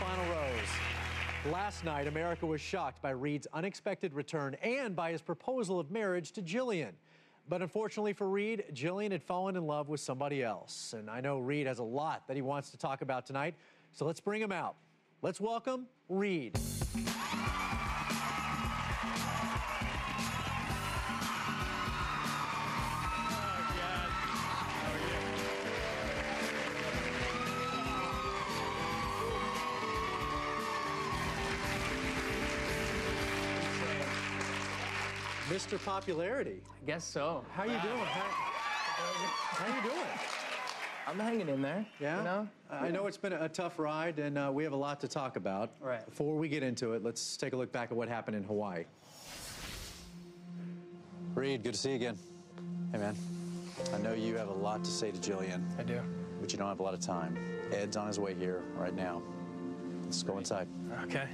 final rose. Last night, America was shocked by Reed's unexpected return and by his proposal of marriage to Jillian. But unfortunately for Reed, Jillian had fallen in love with somebody else. And I know Reed has a lot that he wants to talk about tonight, so let's bring him out. Let's welcome Reed. Mr. Popularity. I guess so. How you doing? How you doing? I'm hanging in there. Yeah? You know? I know it's been a tough ride, and we have a lot to talk about. Right. Before we get into it, let's take a look back at what happened in Hawaii. Reed, good to see you again. Hey, man. I know you have a lot to say to Jillian. I do. But you don't have a lot of time. Ed's on his way here right now. Let's go inside. Okay.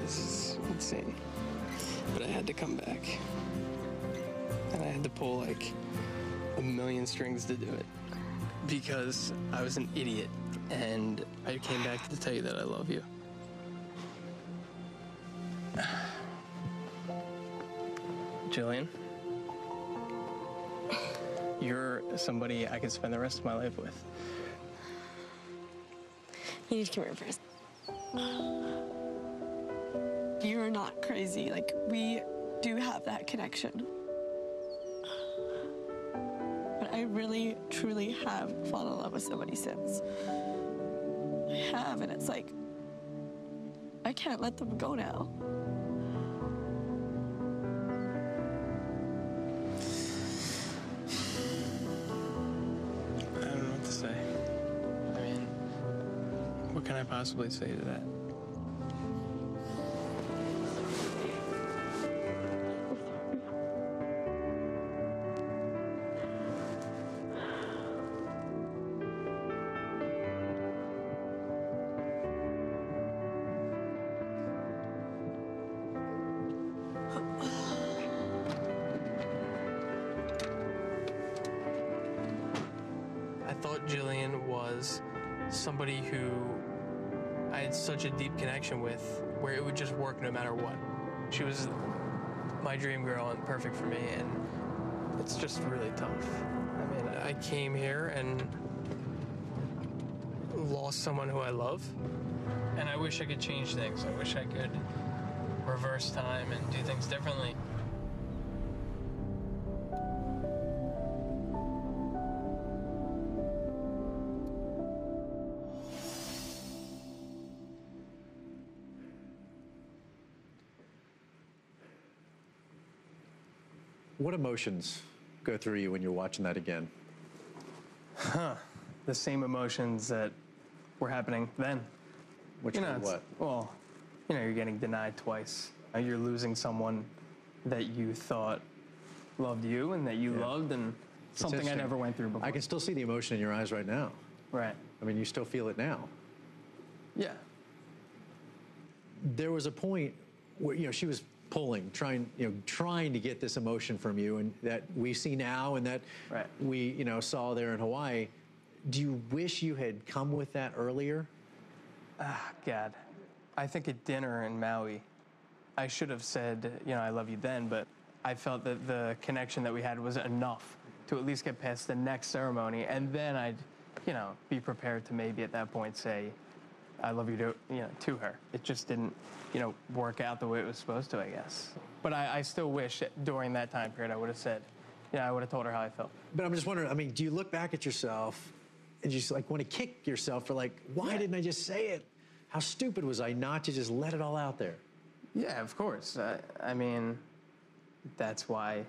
This is insane. But I had to come back. And I had to pull like a million strings to do it. Because I was an idiot. And I came back to tell you that I love you. Jillian, you're somebody I could spend the rest of my life with. You need to come here first. You're not crazy. Like, we do have that connection. But I really, truly have fallen in love with somebody since. I have, and it's like, I can't let them go now. I don't know what to say. I mean, what can I possibly say to that? I thought Jillian was somebody who I had such a deep connection with, where it would just work no matter what. She was my dream girl and perfect for me, and it's just really tough. I mean, I came here and lost someone who I love, and I wish I could change things. I wish I could reverse time and do things differently. What emotions go through you when you're watching that again? The same emotions that were happening then. Which one, what? Well, you're getting denied twice. You're losing someone that you thought loved you and that you loved, and It's something I interesting. never went through before. I can still see the emotion in your eyes right now. Right. I mean, you still feel it now. Yeah. There was a point where, she was pulling, trying to get this emotion from you, and that we see now and that Right. we, saw there in Hawaii. Do you wish you had come with that earlier? God. I think at dinner in Maui, I should have said, I love you then, but I felt that the connection that we had was enough to at least get past the next ceremony, and then I'd, be prepared to maybe at that point say, I love you to her. It just didn't, work out the way it was supposed to, I guess. But I still wish that during that time period I would have said, I would have told her how I felt. But I'm just wondering, do you look back at yourself and just want to kick yourself for why didn't I just say it? How stupid was I not to just let it all out there? Yeah, of course. I mean, that's why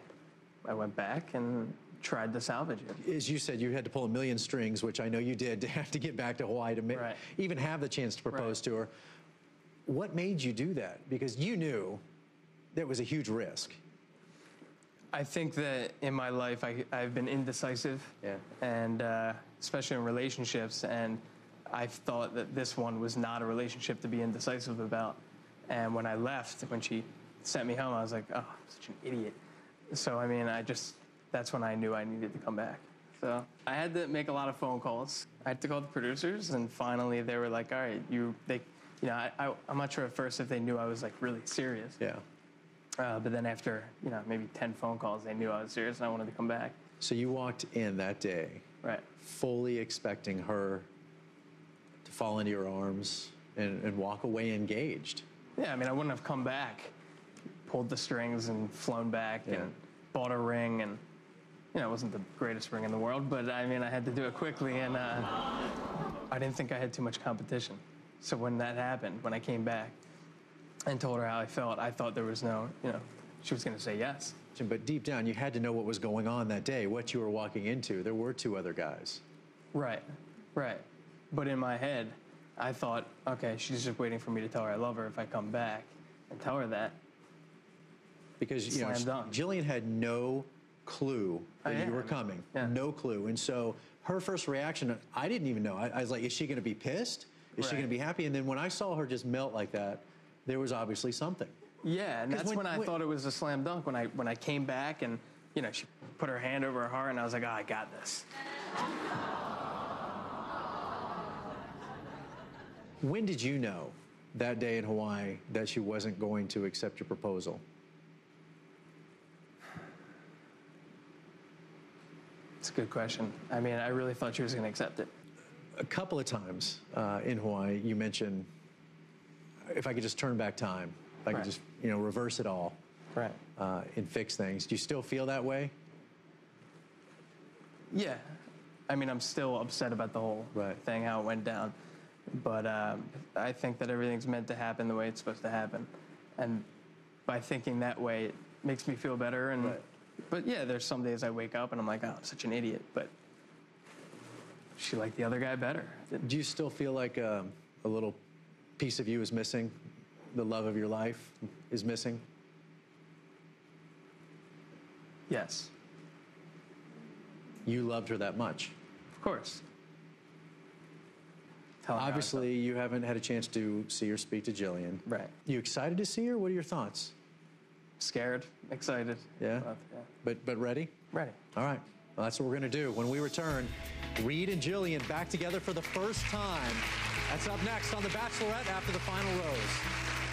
I went back and tried to salvage it. As you said, you had to pull a million strings, which I know you did, to have to get back to Hawaii to even have the chance to propose to her. What made you do that? Because you knew there was a huge risk. I think that in my life, I've been indecisive, and especially in relationships, and I thought that this one was not a relationship to be indecisive about. And when I left, when she sent me home, I was like, oh, I'm such an idiot. So, I mean, that's when I knew I needed to come back. So I had to make a lot of phone calls. I had to call the producers, and finally they were like, all right, I'm not sure at first if they knew I was like really serious. Yeah. But then after, maybe 10 phone calls, they knew I was serious and I wanted to come back. So you walked in that day, Right. fully expecting her to fall into your arms and walk away engaged. Yeah, I mean, I wouldn't have come back, pulled the strings and flown back and bought a ring, and it wasn't the greatest ring in the world, but I mean, I had to do it quickly, and I didn't think I had too much competition. So when that happened, when I came back and told her how I felt, I thought there was no, she was going to say yes. But deep down, you had to know what was going on that day, what you were walking into. There were 2 other guys. Right. But in my head, I thought, okay, she's just waiting for me to tell her I love her if I come back and tell her that. Because, Slam dunk. Jillian had no clue that you were coming. Yeah. No clue. And so her first reaction, I didn't even know. I was like, is she going to be pissed? Is she going to be happy? And then when I saw her just melt like that, there was obviously something. Yeah, and that's when I thought it was a slam dunk. When I came back and, she put her hand over her heart, and I was like, oh, I got this. When did you know that day in Hawaii that she wasn't going to accept your proposal? It's a good question. I mean, I really thought she was going to accept it. A couple of times in Hawaii, you mentioned, if I could just turn back time, if I could just, reverse it all. Right. And fix things. Do you still feel that way? Yeah. I mean, I'm still upset about the whole thing, how it went down. But I think that everything's meant to happen the way it's supposed to happen. And by thinking that way, it makes me feel better. And But yeah, there's some days I wake up and I'm like, oh, I'm such an idiot. But she liked the other guy better. Do you still feel like a little piece of you is missing? The love of your life is missing? Yes. You loved her that much? Of course. Obviously, you haven't had a chance to see or speak to Jillian. Right. You excited to see her? What are your thoughts? Scared, excited. Yeah? But ready? Ready. All right. Well, that's what we're going to do. When we return, Reed and Jillian back together for the first time. That's up next on The Bachelorette after the final rose.